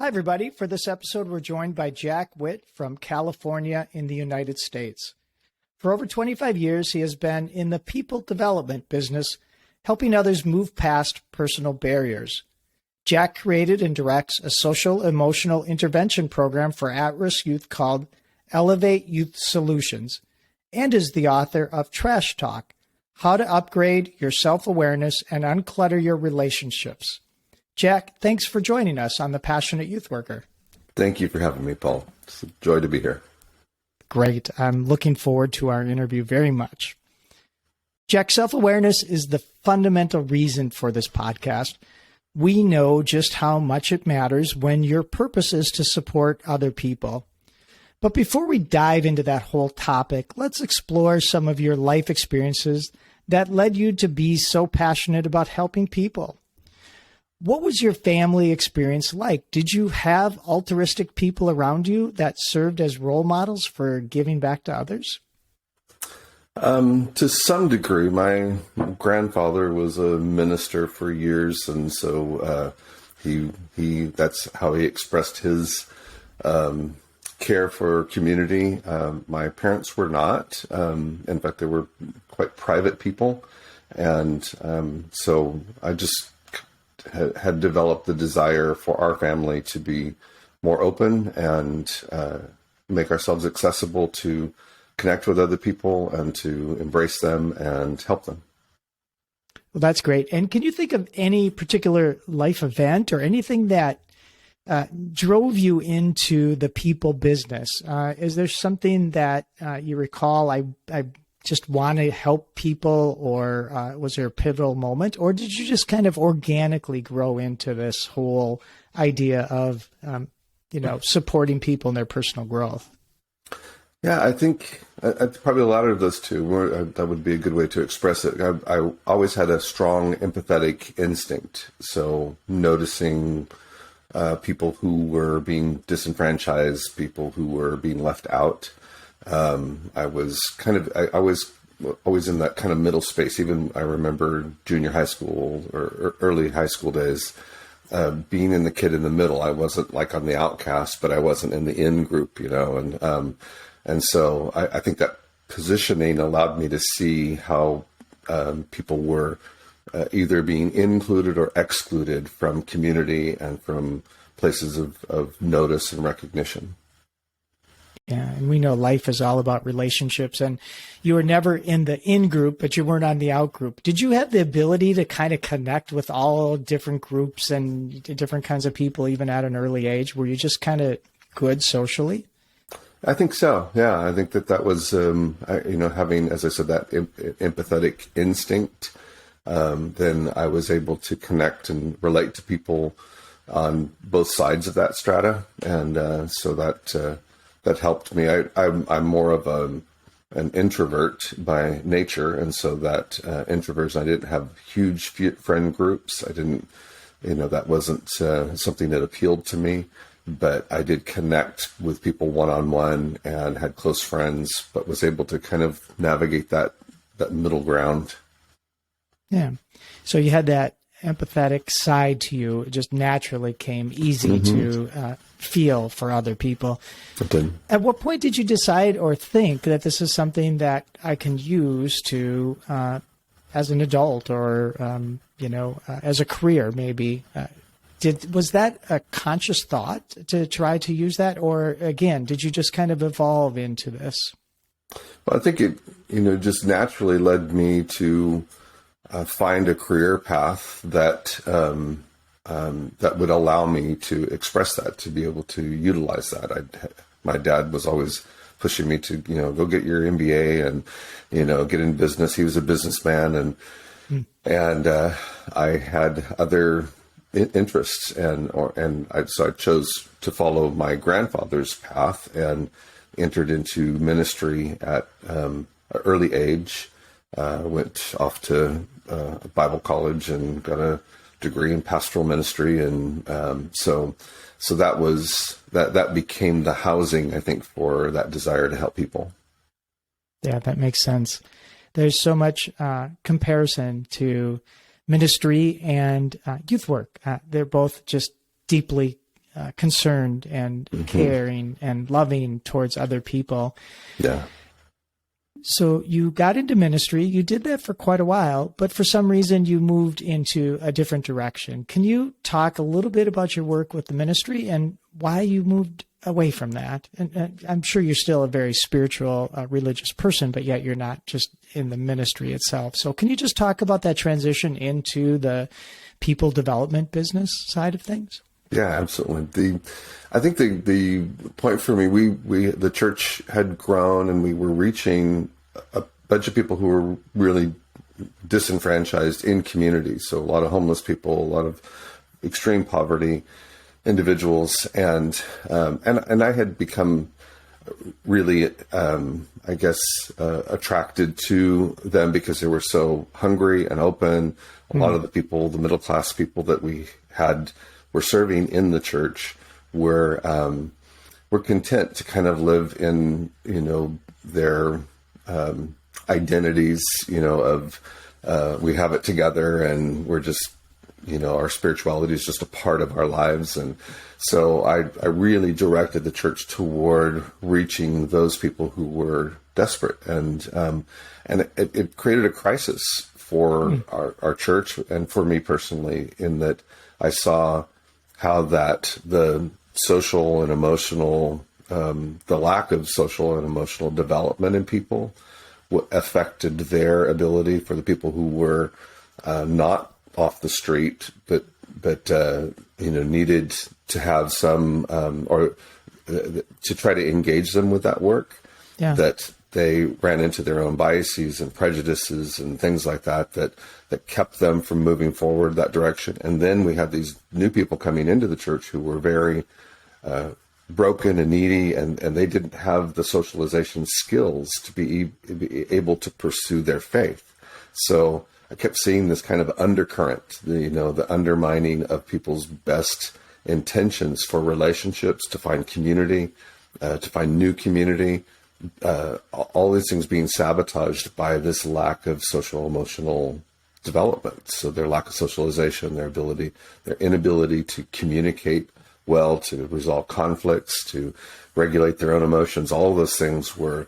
Hi, everybody. For this episode, we're joined by Jack Witt from California in the United States. For over 25 years, he has been in the people development business, helping others move past personal barriers. Jack created and directs a social emotional intervention program for at-risk youth called Elevate Youth Solutions, and is the author of Trash Talk: How to Upgrade Your Self-Awareness and Unclutter Your Relationships. Jack, thanks for joining us on The Passionate Youth Worker. Thank you for having me, Paul. It's a joy to be here. Great. I'm looking forward to our interview very much. Jack, self-awareness is the fundamental reason for this podcast. We know just how much it matters when your purpose is to support other people. But before we dive into that whole topic, let's explore some of your life experiences that led you to be so passionate about helping people. What was your family experience like? Did you have altruistic people around you that served as role models for giving back to others? To some degree. My grandfather was a minister for years, and so that's how he expressed his care for community. My parents were not. In fact, they were quite private people, and so I just had developed the desire for our family to be more open and make ourselves accessible to connect with other people and to embrace them and help them. Well, that's great. And can you think of any particular life event or anything that drove you into the people business? Is there something that you recall, I just want to help people, or was there a pivotal moment, or did you just kind of organically grow into this whole idea of, supporting people in their personal growth? Yeah, I think probably a lot of those two. That would be a good way to express it. I always had a strong empathetic instinct. So noticing people who were being disenfranchised, people who were being left out. I was always in that kind of middle space. Even I remember junior high school or early high school days, being in the kid in the middle. I wasn't like on the outcast, but I wasn't in the in group, and so I think that positioning allowed me to see how people were either being included or excluded from community and from places of notice and recognition. Yeah, and we know life is all about relationships, and you were never in the in group, but you weren't on the out group. Did you have the ability to kind of connect with all different groups and different kinds of people, even at an early age? Were you just kind of good socially? I think so. Yeah, I think that was, having, as I said, that empathetic instinct. Then I was able to connect and relate to people on both sides of that strata, and so that helped me. I'm more of an introvert by nature, and so that introversion, I didn't have huge friend groups. I didn't, that wasn't something that appealed to me. But I did connect with people one-on-one and had close friends, but was able to kind of navigate that middle ground. Yeah. So you had that empathetic side to you. It just naturally came easy to feel for other people. It did. At what point did you decide or think that this is something that I can use to, as an adult or, as a career maybe? Was that a conscious thought to try to use that? Or again, did you just kind of evolve into this? Well, I think it, just naturally led me to find a career path that that would allow me to express that, to be able to utilize that. My dad was always pushing me to, go get your MBA and, get in business. He was a businessman, and I had other interests, so I chose to follow my grandfather's path and entered into ministry at an early age. Went off to Bible college and got a degree in pastoral ministry, and so that became the housing, I think, for that desire to help people. Yeah, that makes sense. There's so much comparison to ministry and youth work. They're both just deeply concerned and caring and loving towards other people. Yeah. So you got into ministry. You did that for quite a while, but for some reason you moved into a different direction. Can you talk a little bit about your work with the ministry and why you moved away from that? And I'm sure you're still a very spiritual, religious person, but yet you're not just in the ministry itself. So can you just talk about that transition into the people development business side of things? Yeah, absolutely. I think the point for me, the church had grown and we were reaching a bunch of people who were really disenfranchised in communities. So a lot of homeless people, a lot of extreme poverty individuals, and I had become really, attracted to them because they were so hungry and open. A lot of the people, the middle class people that we were serving in the church were content to kind of live in, their identities, of we have it together and we're just, our spirituality is just a part of our lives. And so I really directed the church toward reaching those people who were desperate. And it created a crisis for our church and for me personally, in that I saw how that the social and emotional, the lack of social and emotional development in people affected their ability, for the people who were not off the street, but needed to have some, or to try to engage them with that work, that they ran into their own biases and prejudices and things like that kept them from moving forward that direction. And then we had these new people coming into the church who were very broken and needy, and they didn't have the socialization skills to be able to pursue their faith. So I kept seeing this kind of undercurrent, the undermining of people's best intentions for relationships, to find community, to find new community, all these things being sabotaged by this lack of social emotional development. So their lack of socialization, their inability to communicate well, to resolve conflicts, to regulate their own emotions, all of those things were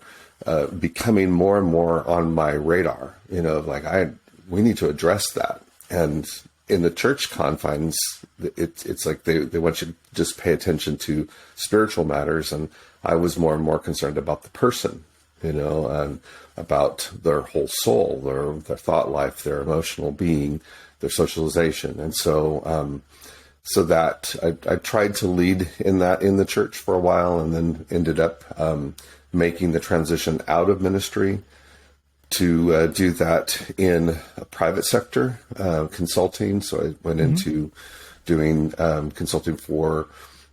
becoming more and more on my radar, we need to address that. And in the church confines, it's like they want you to just pay attention to spiritual matters. And I was more and more concerned about the person, and about their whole soul, their thought life, their emotional being, their socialization. And so that I tried to lead in the church for a while, and then ended up making the transition out of ministry to do that in a private sector consulting. So I went into doing consulting for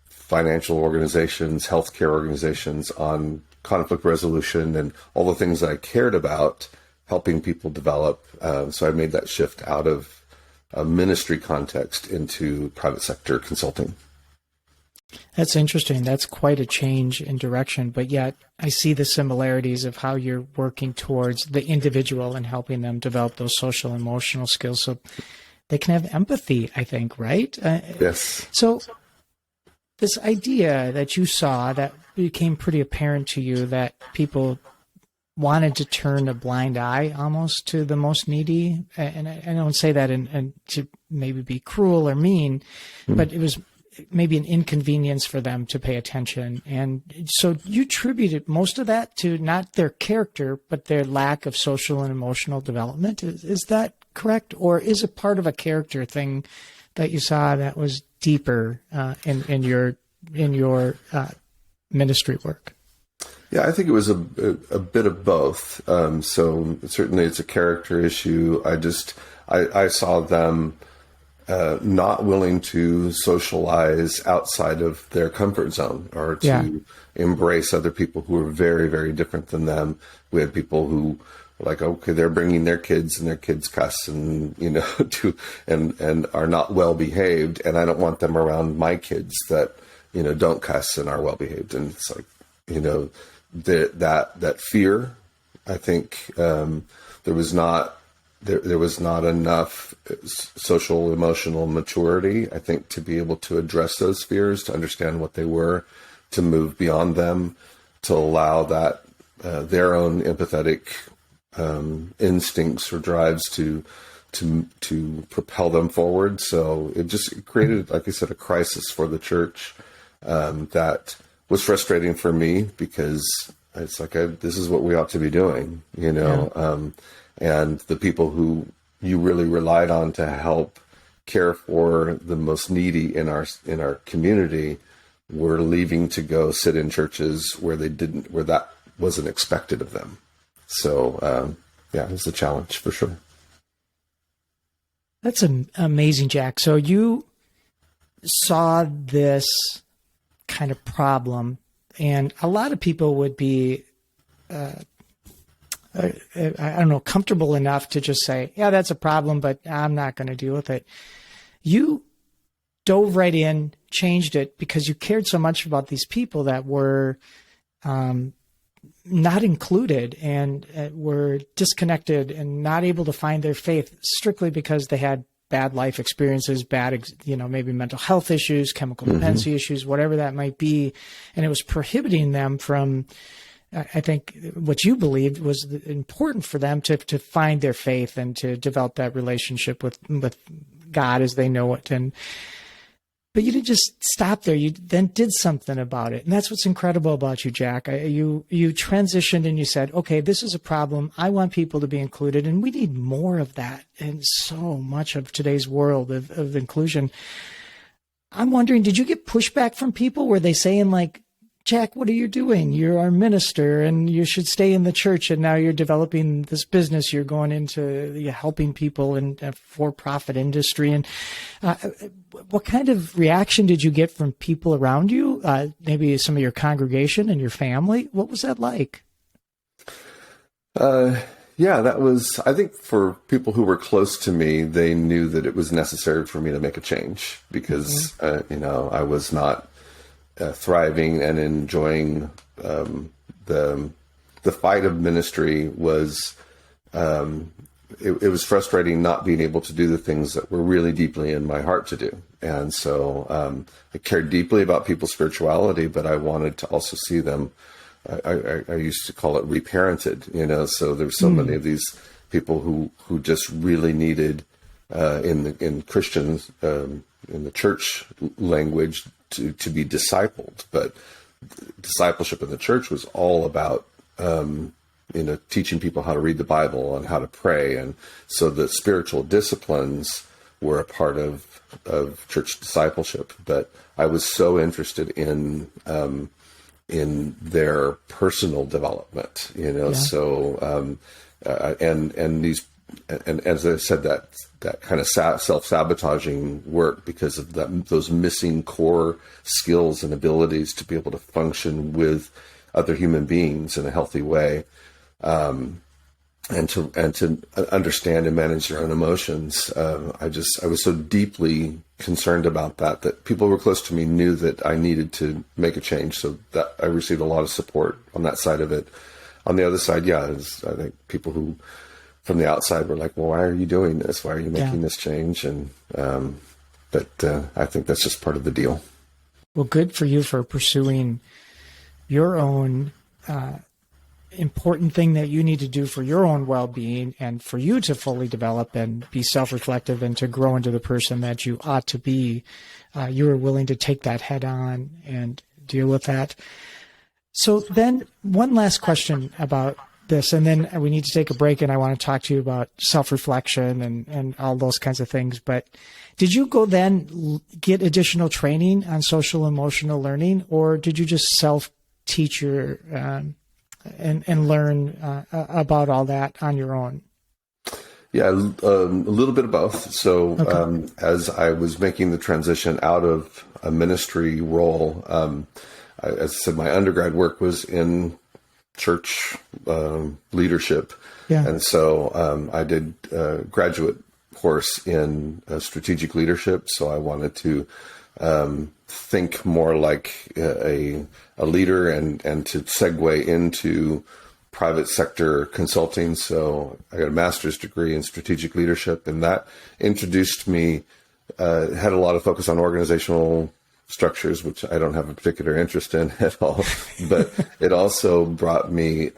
financial organizations, healthcare organizations on conflict resolution and all the things that I cared about, helping people develop. So I made that shift out of a ministry context into private sector consulting. That's interesting. That's quite a change in direction, but yet I see the similarities of how you're working towards the individual and helping them develop those social and emotional skills so they can have empathy, I think, right? Yes. So this idea that you saw that became pretty apparent to you, that people wanted to turn a blind eye almost to the most needy, and I don't say that and to maybe be cruel or mean, but it was maybe an inconvenience for them to pay attention. And so you attributed most of that to not their character, but their lack of social and emotional development. Is that correct? Or is it part of a character thing that you saw that was deeper in your ministry work? Yeah, I think it was a bit of both. So certainly it's a character issue. I saw them not willing to socialize outside of their comfort zone, or to embrace other people who are very, very different than them. We had people who were like, okay, they're bringing their kids and their kids cuss and, and are not well behaved. And I don't want them around my kids that, don't cuss and are well behaved. And it's like, that fear, I think, there was not there was not enough social emotional maturity, I think, to be able to address those fears, to understand what they were, to move beyond them, to allow that their own empathetic instincts or drives to propel them forward. So it just created, like I said, a crisis for the church that was frustrating for me, because it's like, this is what we ought to be doing, and the people who you really relied on to help care for the most needy in our community were leaving to go sit in churches where that wasn't expected of them. So, it was a challenge for sure. That's amazing, Jack. So you saw this kind of problem, and a lot of people would be, comfortable enough to just say, yeah, that's a problem, but I'm not going to deal with it. You dove right in, changed it, because you cared so much about these people that were not included and were disconnected and not able to find their faith strictly because they had bad life experiences, maybe mental health issues, chemical dependency issues, whatever that might be. And it was prohibiting them from, I think, what you believed was important for them to find their faith and to develop that relationship with God as they know it. But you didn't just stop there. You then did something about it. And that's what's incredible about you, Jack. You transitioned and you said, okay, this is a problem. I want people to be included. And we need more of that in so much of today's world of inclusion. I'm wondering, did you get pushback from people? Were they saying like, Jack, what are you doing? You're our minister and you should stay in the church. And now you're developing this business. You're going into helping people in a for-profit industry. And what kind of reaction did you get from people around you? Maybe some of your congregation and your family? What was that like? That was, I think for people who were close to me, they knew that it was necessary for me to make a change because, I was not thriving and enjoying the fight of ministry was it was frustrating not being able to do the things that were really deeply in my heart to do. And so I cared deeply about people's spirituality, but I wanted to also see them. I used to call it reparented, so there's so many of these people who just really needed in Christians in the church language to be discipled. But discipleship in the church was all about teaching people how to read the Bible and how to pray, and so the spiritual disciplines were a part of church discipleship. But I was so interested in their personal development, So and as I said, that kind of self-sabotaging work because of those missing core skills and abilities to be able to function with other human beings in a healthy way, and to understand and manage their own emotions. I was so deeply concerned about that people who were close to me knew that I needed to make a change. So that I received a lot of support on that side of it. On the other side, I think people who from the outside were like, well, why are you doing this? Why are you making this change? And, but I think that's just part of the deal. Well, good for you for pursuing your own important thing that you need to do for your own well-being and for you to fully develop and be self-reflective and to grow into the person that you ought to be. You were willing to take that head on and deal with that. So then one last question about this, and then we need to take a break, and I want to talk to you about self-reflection and all those kinds of things. But did you go then get additional training on social emotional learning, or did you just self-teach and learn about all that on your own? Yeah, a little bit of both. So okay. As I was making the transition out of a ministry role, as I said, my undergrad work was in church leadership. Yeah. And so I did a graduate course in strategic leadership. So I wanted to think more like a leader and to segue into private sector consulting. So I got a master's degree in strategic leadership, and that introduced me, had a lot of focus on organizational structures, which I don't have a particular interest in at all, but it also brought me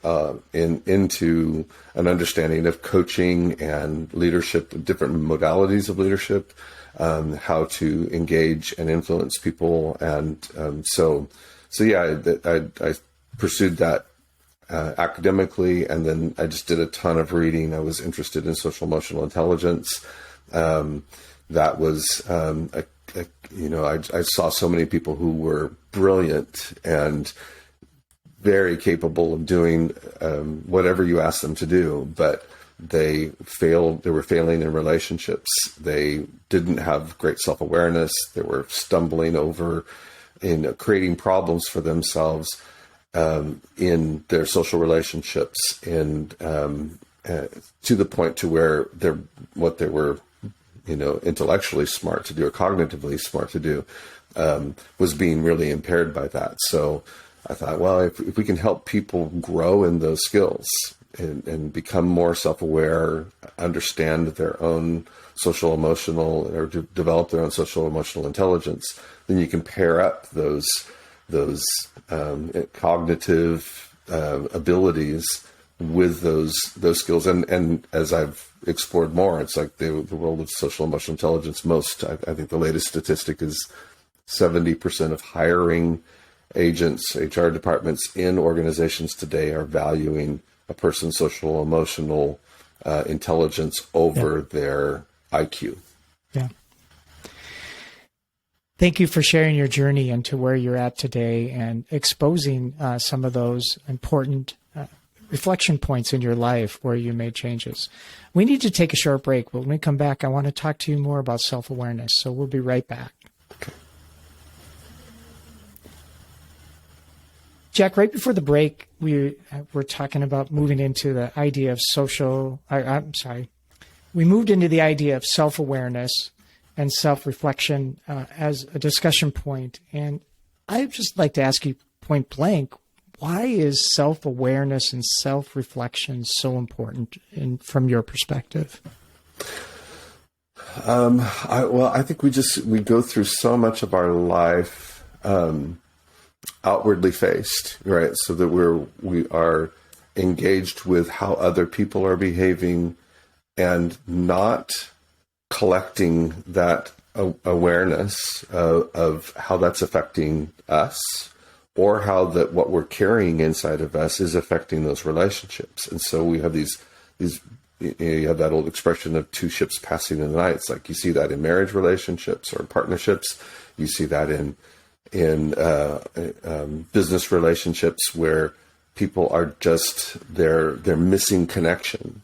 into an understanding of coaching and leadership, different modalities of leadership, how to engage and influence people. And so yeah, I pursued that academically, and then I just did a ton of reading. I was interested in social emotional intelligence. That was I saw so many people who were brilliant and very capable of doing whatever you asked them to do, but they failed. They were failing in relationships. They didn't have great self-awareness. They were stumbling over in creating problems for themselves in their social relationships, and to the point to where what they were intellectually smart to do or cognitively smart to do was being really impaired by that. So I thought, well, if we can help people grow in those skills and become more self-aware, understand their own social emotional, or develop their own social emotional intelligence, then you can pair up those cognitive abilities with those skills. And as I've explored more, it's like the world of social emotional intelligence. I think the latest statistic is 70% of hiring agents, HR departments in organizations today are valuing a person's social emotional intelligence over their IQ. Yeah. Thank you for sharing your journey into where you're at today and exposing some of those important reflection points in your life where you made changes. We need to take a short break, but when we come back, I want to talk to you more about self-awareness. So we'll be right back. Okay. Jack, right before the break, we were talking about moving into the idea of we moved into the idea of self-awareness and self-reflection as a discussion point. And I'd just like to ask you point blank, why is self-awareness and self-reflection so important from your perspective? I think we go through so much of our life outwardly faced, right? So that we are engaged with how other people are behaving and not collecting that awareness of how that's affecting us, or how that what we're carrying inside of us is affecting those relationships. And so we have these you have that old expression of two ships passing in the night. It's like you see that in marriage relationships or partnerships. You see that in business relationships where people are just they're missing connection.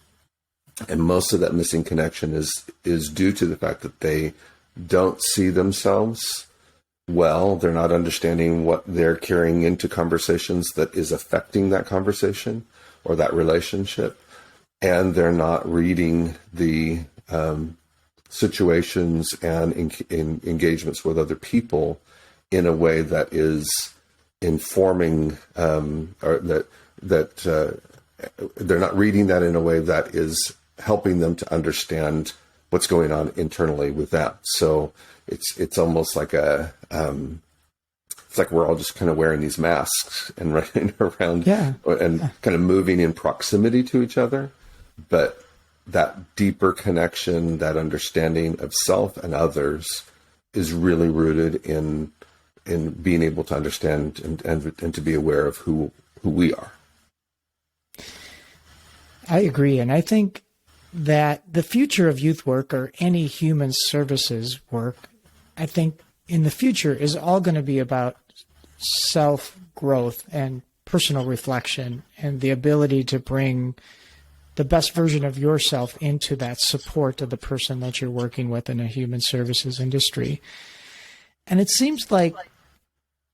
And most of that missing connection is due to the fact that they don't see themselves well. They're not understanding what they're carrying into conversations that is affecting that conversation or that relationship. And they're not reading the situations and engagements with other people in a way that is informing, or that they're not reading that in a way that is helping them to understand what's going on internally with them. So it's almost like it's like we're all just kind of wearing these masks and running around and kind of moving in proximity to each other. But that deeper connection, that understanding of self and others is really rooted in being able to understand and to be aware of who we are. I agree. And I think that the future of youth work or any human services work, I think in the future is all going to be about self-growth and personal reflection and the ability to bring the best version of yourself into that support of the person that you're working with in a human services industry. And it seems like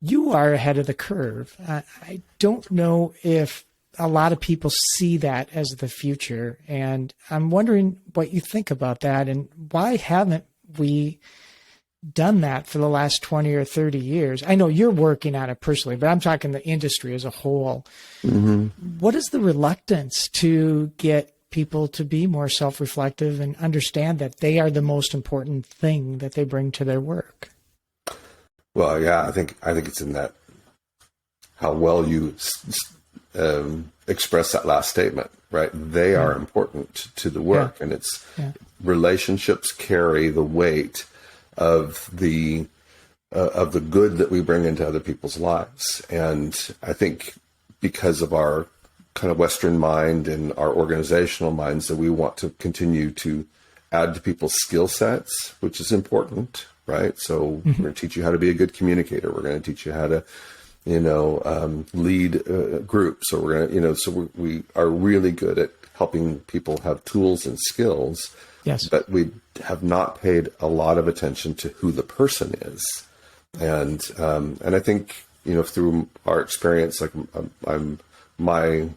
you are ahead of the curve. I don't know if a lot of people see that as the future. And I'm wondering what you think about that and why haven't we done that for the last 20 or 30 years. I know you're working on it personally, but I'm talking the industry as a whole. What is the reluctance to get people to be more self-reflective and understand that they are the most important thing that they bring to their work? Well, yeah, I think it's in that how well you express that last statement, right? They are important to the work, and it's relationships carry the weight of the good that we bring into other people's lives. And I think because of our kind of Western mind and our organizational minds, that we want to continue to add to people's skill sets, which is important, right? So we're going to teach you how to be a good communicator. We're going to teach you how to, lead groups. So we're going to, so we are really good at helping people have tools and skills. Yes. But we have not paid a lot of attention to who the person is. And I think, through our experience, like my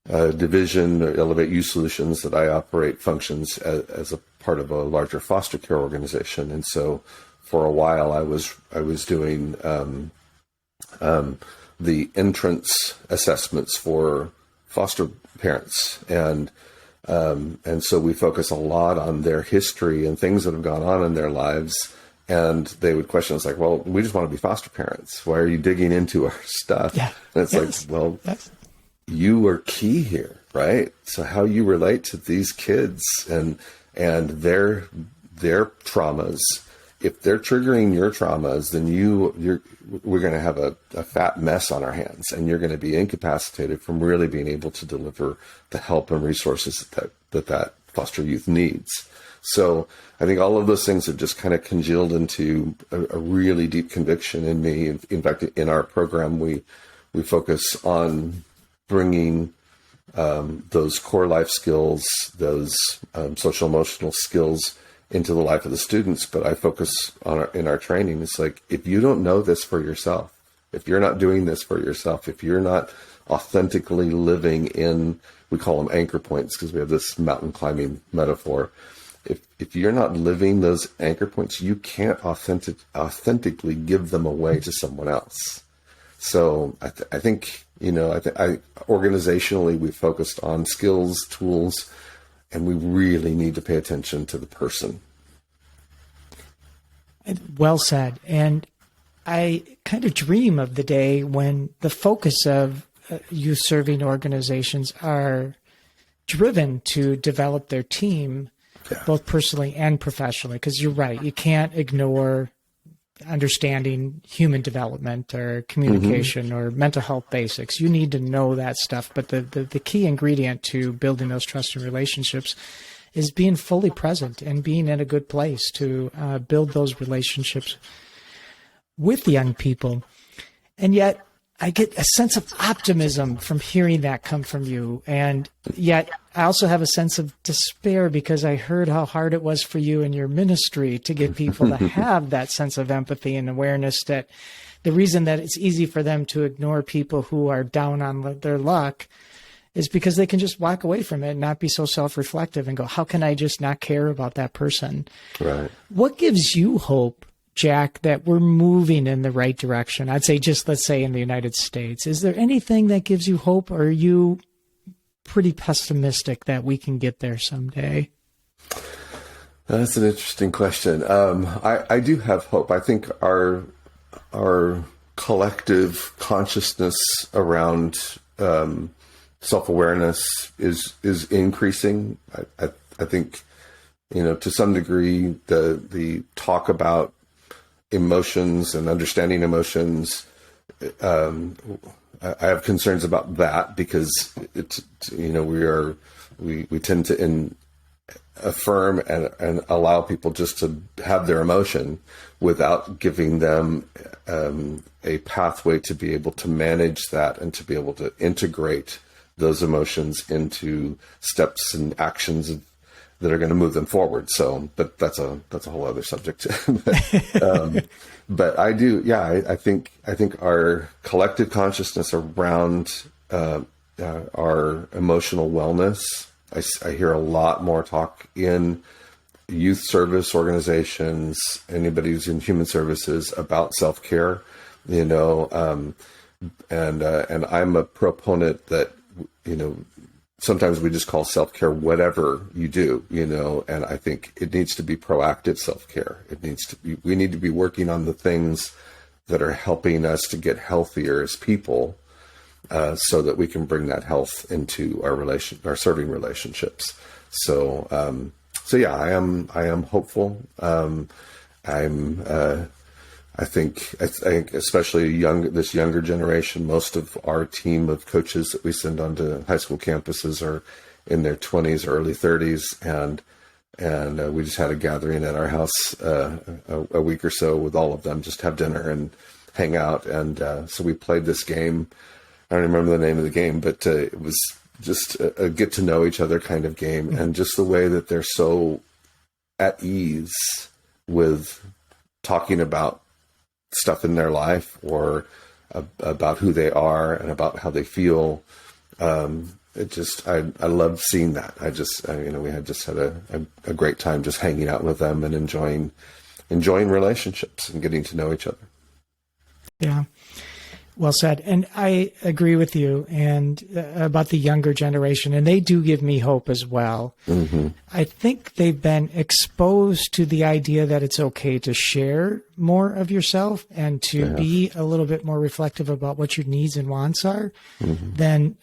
division, Elevate Youth Solutions, that I operate, functions as a part of a larger foster care organization. And so for a while I was doing the entrance assessments for foster parents. And so we focus a lot on their history and things that have gone on in their lives. And they would question us like, well, we just want to be foster parents. Why are you digging into our stuff? Yeah. And it's like, well, you are key here, right? So how you relate to these kids and their traumas, if they're triggering your traumas, then we're going to have a fat mess on our hands, and you're going to be incapacitated from really being able to deliver the help and resources that foster youth needs. So I think all of those things have just kind of congealed into a really deep conviction in me. In fact, in our program, we focus on bringing those core life skills, those social emotional skills into the life of the students. But I focus on in our training, it's like, if you don't know this for yourself, if you're not doing this for yourself, if you're not authentically living in, we call them anchor points because we have this mountain climbing metaphor. If you're not living those anchor points, you can't authentically give them away to someone else. So I think organizationally we focused on skills, tools, and we really need to pay attention to the person. Well said. And I kind of dream of the day when the focus of youth serving organizations are driven to develop their team, both personally and professionally, because you're right. You can't ignore understanding human development or communication or mental health basics. You need to know that stuff. But the key ingredient to building those trusting relationships is being fully present and being in a good place to build those relationships with young people. And yet I get a sense of optimism from hearing that come from you. And yet I also have a sense of despair because I heard how hard it was for you in your ministry to get people to have that sense of empathy and awareness, that the reason that it's easy for them to ignore people who are down on their luck is because they can just walk away from it and not be so self-reflective and go, how can I just not care about that person? Right. What gives you hope, Jack, that we're moving in the right direction? I'd say let's say in the United States. Is there anything that gives you hope, or are you pretty pessimistic that we can get there someday? That's an interesting question. I do have hope. I think our collective consciousness around self-awareness is increasing. I think, to some degree, the talk about emotions and understanding emotions, I have concerns about that because we tend to affirm and allow people just to have their emotion without giving them a pathway to be able to manage that and to be able to integrate those emotions into steps and actions that are going to move them forward. So, but that's a whole other subject. But I do, I think our collective consciousness around our emotional wellness. I hear a lot more talk in youth service organizations, anybody who's in human services about self-care, and I'm a proponent that, sometimes we just call self-care whatever you do, and I think it needs to be proactive self-care. We need to be working on the things that are helping us to get healthier as people, so that we can bring that health into our serving relationships. So yeah, I am hopeful. I think especially this younger generation, most of our team of coaches that we send onto high school campuses are in their 20s, early 30s, and we just had a gathering at our house a week or so with all of them, just have dinner and hang out, and so we played this game. I don't remember the name of the game, but it was just a get to know each other kind of game, and just the way that they're so at ease with talking about stuff in their life or about who they are and about how they feel. I love seeing that. We had a great time just hanging out with them and enjoying relationships and getting to know each other. Yeah. Well said. And I agree with you and about the younger generation, and they do give me hope as well. Mm-hmm. I think they've been exposed to the idea that it's okay to share more of yourself and to be a little bit more reflective about what your needs and wants are than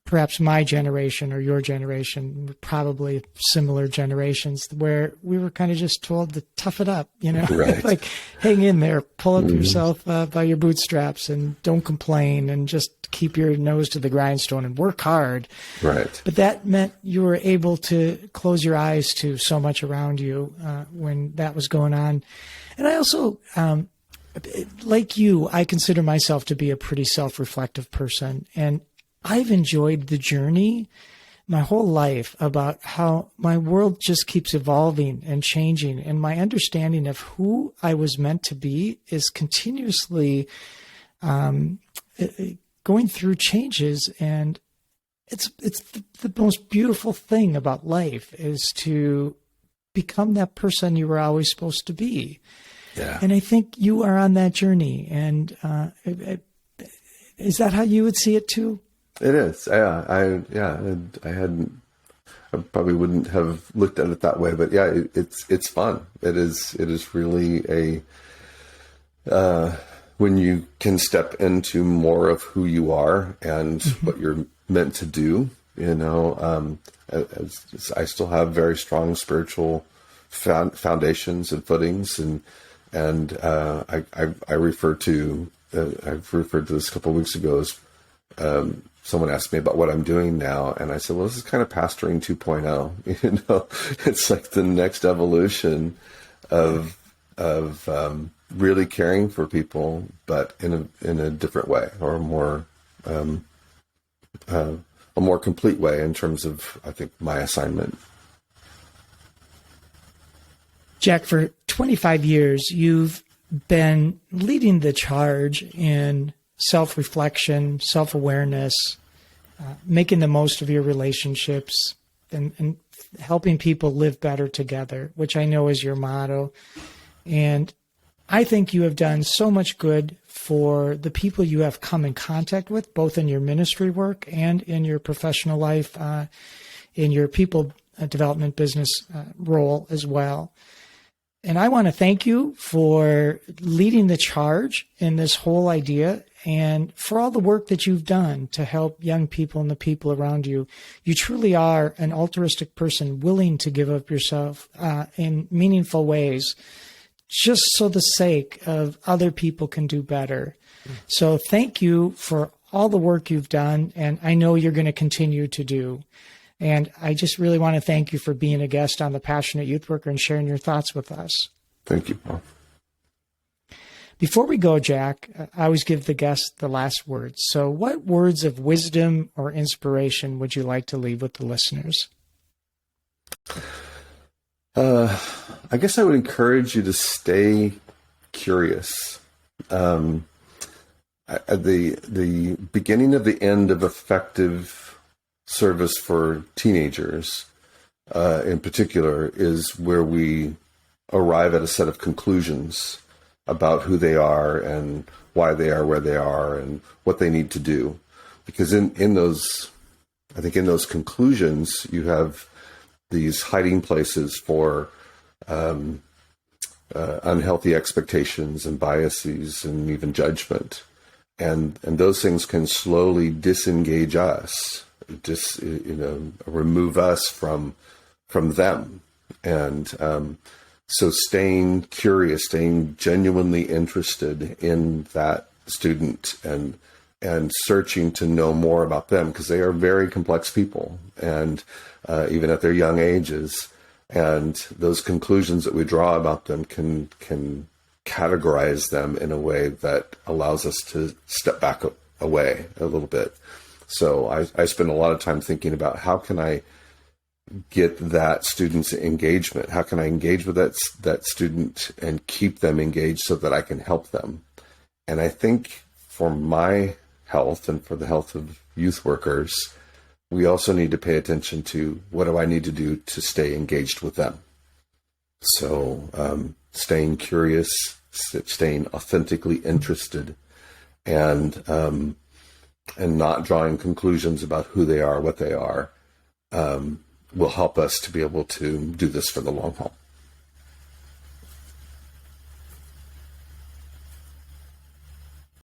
perhaps my generation or your generation, probably similar generations, where we were kind of just told to tough it up, right. Like hang in there, pull up yourself by your bootstraps and don't complain and just keep your nose to the grindstone and work hard. Right. But that meant you were able to close your eyes to so much around you when that was going on. And I also, like you, I consider myself to be a pretty self-reflective person, and I've enjoyed the journey my whole life about how my world just keeps evolving and changing. And my understanding of who I was meant to be is continuously going through changes. And it's the most beautiful thing about life is to become that person you were always supposed to be. Yeah. And I think you are on that journey. And is that how you would see it too? It is. I probably wouldn't have looked at it that way, but yeah, it's fun. It is really when you can step into more of who you are and what you're meant to do, I still have very strong spiritual foundations and footings, and I referred to this a couple of weeks ago as, someone asked me about what I'm doing now, and I said, well, this is kind of pastoring 2.0. It's like the next evolution of really caring for people, but in a different way, or a more complete way in terms of, I think, my assignment. Jack, for 25 years, you've been leading the charge in self-reflection, self-awareness, making the most of your relationships, and helping people live better together, which I know is your motto. And I think you have done so much good for the people you have come in contact with, both in your ministry work and in your professional life, in your people development business role as well. And I want to thank you for leading the charge in this whole idea and for all the work that you've done to help young people and the people around you. You truly are an altruistic person willing to give up yourself in meaningful ways just so the sake of other people can do better. So thank you for all the work you've done, and I know you're going to continue to do. And I just really want to thank you for being a guest on The Passionate Youth Worker and sharing your thoughts with us. Thank you, Paul. Before we go, Jack, I always give the guest the last words. So what words of wisdom or inspiration would you like to leave with the listeners? I guess I would encourage you to stay curious. The beginning of the end of effective service for teenagers in particular is where we arrive at a set of conclusions about who they are and why they are where they are and what they need to do. Because in those, I think in those conclusions, you have these hiding places for unhealthy expectations and biases and even judgment. And those things can slowly disengage us, remove us from them. And so staying curious, staying genuinely interested in that student and searching to know more about them, because they are very complex people, and even at their young ages. And those conclusions that we draw about them can categorize them in a way that allows us to step back away a little bit. So I spend a lot of time thinking about how can I get that student's engagement? How can I engage with that student and keep them engaged so that I can help them? And I think for my health and for the health of youth workers, we also need to pay attention to what do I need to do to stay engaged with them. So staying curious, staying authentically interested, and not drawing conclusions about who they are, what they are, will help us to be able to do this for the long haul.